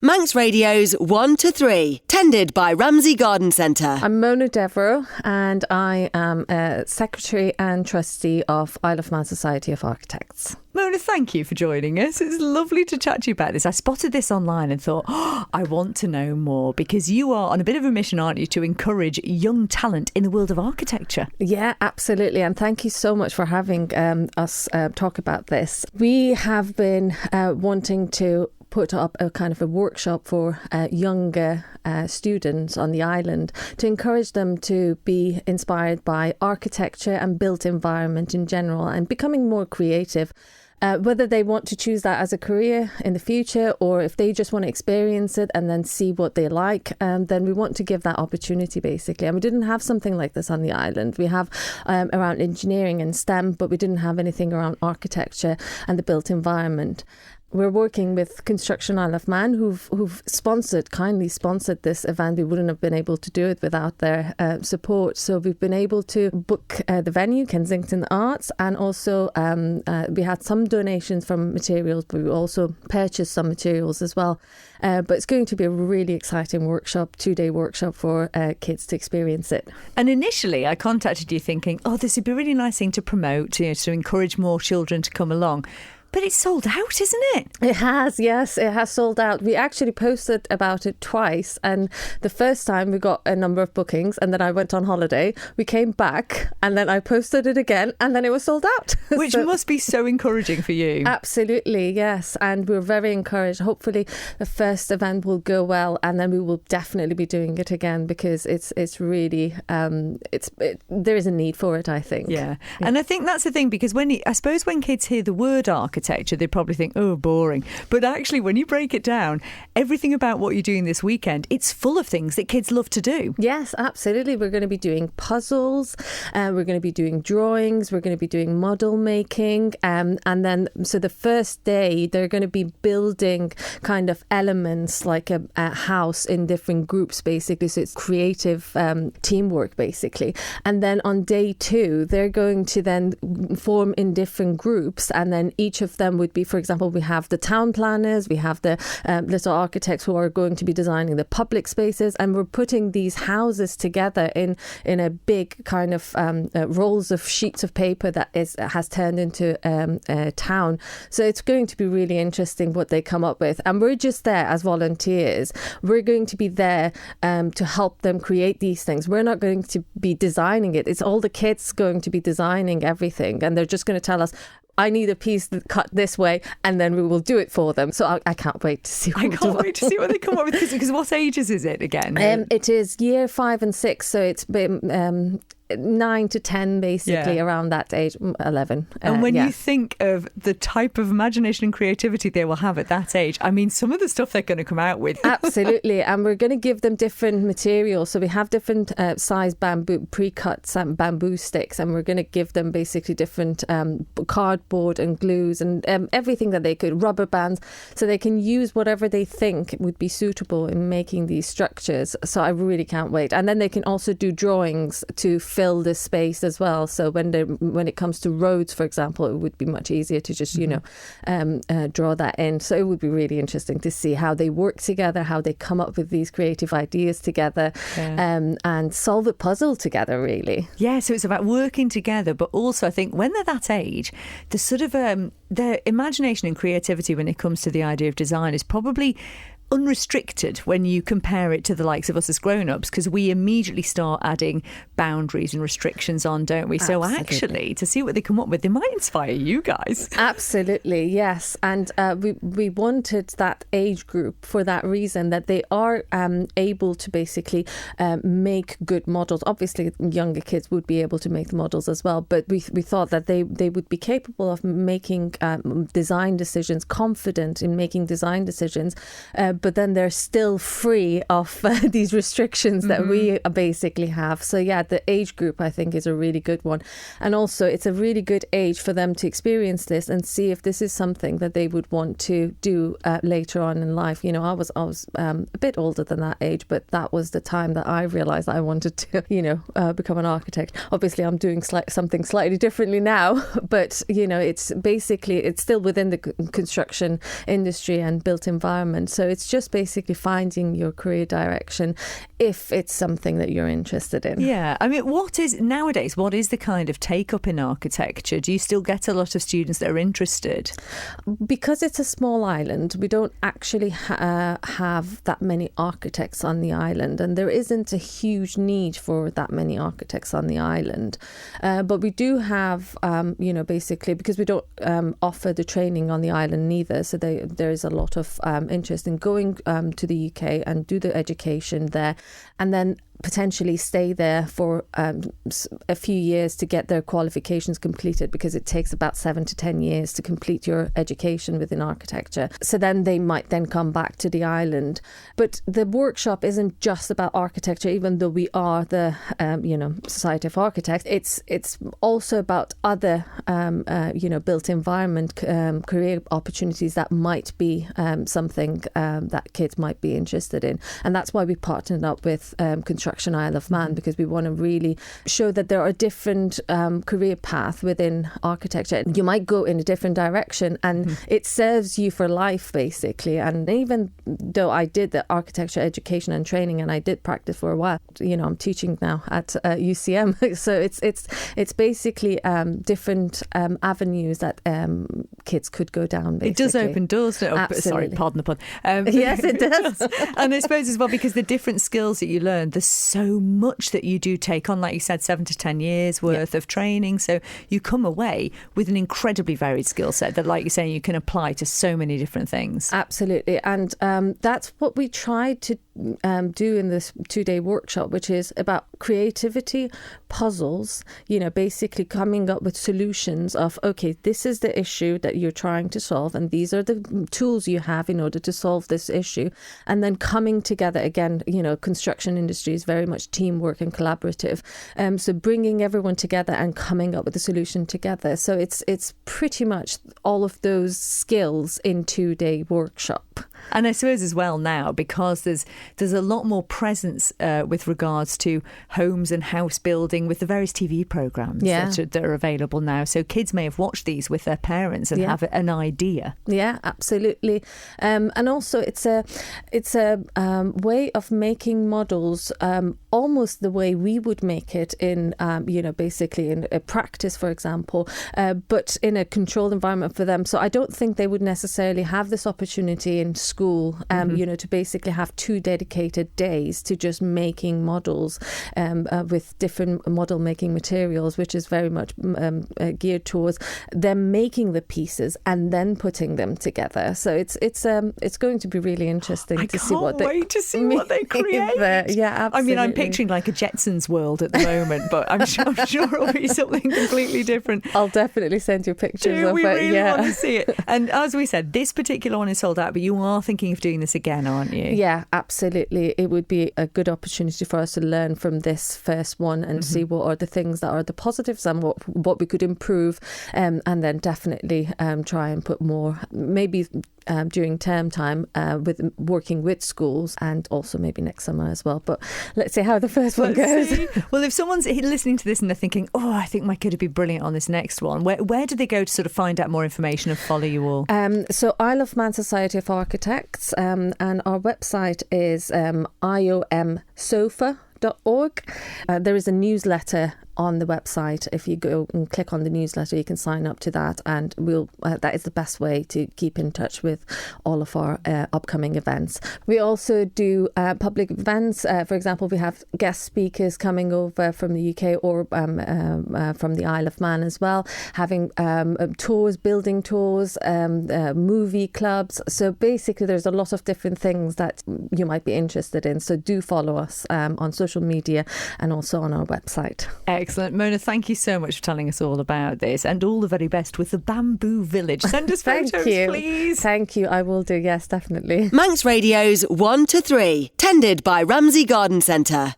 Manx Radio's 1 to 3, tended by Ramsey Garden Centre. I'm Mona Devereau and I am Secretary and Trustee of Isle of Man Society of Architects. Mona, thank you for joining us. It's lovely to chat to you about this. I spotted this online and thought, I want to know more, because you are on a bit of a mission, aren't you, to encourage young talent in the world of architecture? Yeah, absolutely. And thank you so much for having us talk about this. We have been wanting to put up a kind of a workshop for younger students on the island to encourage them to be inspired by architecture and built environment in general and becoming more creative. Whether they want to choose that as a career in the future or if they just want to experience it and then see what they like, then we want to give that opportunity basically. And we didn't have something like this on the island. We have around engineering and STEM, but we didn't have anything around architecture and the built environment. We're working with Construction Isle of Man, who've kindly sponsored this event. We wouldn't have been able to do it without their support. So we've been able to book the venue, Kensington Arts, and also we had some donations from materials, but we also purchased some materials as well. But it's going to be a really exciting workshop, 2-day workshop for kids to experience it. And initially I contacted you thinking, this would be a really nice thing to promote, to encourage more children to come along. But it's sold out, isn't it? It has, yes. It has sold out. We actually posted about it twice. And the first time we got a number of bookings and then I went on holiday. We came back and then I posted it again and then it was sold out. Which must be so encouraging for you. Absolutely, yes. And we're very encouraged. Hopefully the first event will go well and then we will definitely be doing it again because it's really, there is a need for it, I think. Yeah. And I think that's the thing, because when kids hear the word architecture, they probably think, boring. But actually, when you break it down, everything about what you're doing this weekend, it's full of things that kids love to do. Yes, absolutely. We're going to be doing puzzles, we're going to be doing drawings, we're going to be doing model making, and then, so the first day, they're going to be building kind of elements like a house in different groups, basically. So it's creative teamwork, basically. And then on day 2, they're going to then form in different groups, and then each of them would be, for example, we have the town planners, we have the little architects who are going to be designing the public spaces, and we're putting these houses together in a big kind of rolls of sheets of paper that has turned into a town. So it's going to be really interesting what they come up with, and we're just there as volunteers. We're going to be there to help them create these things. We're not going to be designing it. It's all the kids going to be designing everything, and they're just going to tell us, I need a piece cut this way, and then we will do it for them. So I can't wait to see what they come up with. Because what ages is it again? It is year 5 and 6, so it's been 9 to 10, basically, around that age, 11. And when you think of the type of imagination and creativity they will have at that age, I mean, some of the stuff they're going to come out with. Absolutely. And we're going to give them different materials. So we have different size bamboo, pre-cut bamboo sticks, and we're going to give them basically different cardboard and glues and everything that they could, rubber bands, so they can use whatever they think would be suitable in making these structures. So I really can't wait. And then they can also do drawings to fill this space as well. So when it comes to roads, for example, it would be much easier to just, draw that in. So it would be really interesting to see how they work together, how they come up with these creative ideas together, and solve a puzzle together, really. Yeah, so it's about working together, but also I think when they're that age, the sort of their imagination and creativity when it comes to the idea of design is probably unrestricted when you compare it to the likes of us as grown-ups, because we immediately start adding boundaries and restrictions on, don't we? Absolutely. So actually, to see what they come up with, they might inspire you guys. Absolutely, yes. And we wanted that age group for that reason, that they are able to basically make good models. Obviously, younger kids would be able to make the models as well, but we thought that they would be capable of making design decisions, confident in making design decisions, but then they're still free of these restrictions that we basically have. So yeah, the age group I think is a really good one, and also it's a really good age for them to experience this and see if this is something that they would want to do later on in life. You know, I was a bit older than that age, but that was the time that I realised I wanted to become an architect. Obviously I'm doing something slightly differently now, but it's still within the construction industry and built environment, so it's just basically finding your career direction if it's something that you're interested in. Yeah, I mean, what is the kind of take-up in architecture? Do you still get a lot of students that are interested? Because it's a small island, we don't actually have that many architects on the island, and there isn't a huge need for that many architects on the island. But we do have, basically, because we don't offer the training on the island neither, so there is a lot of interest in going to the UK and do the education there, and then potentially stay there for a few years to get their qualifications completed, because it takes about 7 to 10 years to complete your education within architecture. So then they might then come back to the island. But the workshop isn't just about architecture, even though we are the Society of Architects. It's also about other built environment career opportunities that might be something that kids might be interested in. And that's why we partnered up with Construction Isle of Man, because we want to really show that there are different career paths within architecture. You might go in a different direction and it serves you for life, basically. And even though I did the architecture education and training, and I did practice for a while, I'm teaching now at UCM. So it's basically different avenues that kids could go down, basically. It does open doors. Sorry, pardon the pun. Yes, it does. And I suppose as well, because the different skills that you learn, there's so much that you do take on, like you said, 7 to 10 years worth of training. So you come away with an incredibly varied skill set that, like you're saying, you can apply to so many different things. Absolutely. And that's what we tried to do in this 2-day workshop, which is about creativity, puzzles, basically coming up with solutions of, okay, this is the issue that you're trying to solve, and these are the tools you have in order to solve this issue. And then coming together again, construction industry is very much teamwork and collaborative. So bringing everyone together and coming up with a solution together. So it's pretty much all of those skills in 2-day workshop. And I suppose as well now, because there's a lot more presence with regards to homes and house building with the various TV programmes that are available now. So kids may have watched these with their parents and have an idea. Yeah, absolutely. And also it's a way of making models almost the way we would make it in, basically in a practice, for example, but in a controlled environment for them. So I don't think they would necessarily have this opportunity in school, to basically have 2 dedicated days to just making models with different model making materials, which is very much geared towards them making the pieces and then putting them together. So it's going to be really interesting to see what they create. Yeah, absolutely. I mean, I'm picturing like a Jetsons world at the moment, but I'm sure it'll be something completely different. I'll definitely send you pictures of it. We really want to see it. And as we said, this particular one is sold out, but you are thinking of doing this again, aren't you? Yeah, absolutely. It would be a good opportunity for us to learn from this first one and see what are the things that are the positives and what we could improve, and then definitely try and put more, maybe during term time, with working with schools, and also maybe next summer as well. But let's see how the first one goes. Well, if someone's listening to this and they're thinking, I think my kid would be brilliant on this next one, where do they go to sort of find out more information and follow you all? So Isle of Man Society of Architects, and our website is iomsofa.org. There is a newsletter on the website. If you go and click on the newsletter, you can sign up to that, and that is the best way to keep in touch with all of our upcoming events. We also do public events. For example, we have guest speakers coming over from the UK or from the Isle of Man as well, having tours, building tours, movie clubs. So basically there's a lot of different things that you might be interested in. So do follow us on social media and also on our website. Excellent. Mona, thank you so much for telling us all about this, and all the very best with the Bamboo Village. Send us photos, please. Thank you. I will do. Yes, definitely. Manx Radio's 1 to 3, tended by Ramsey Garden Centre.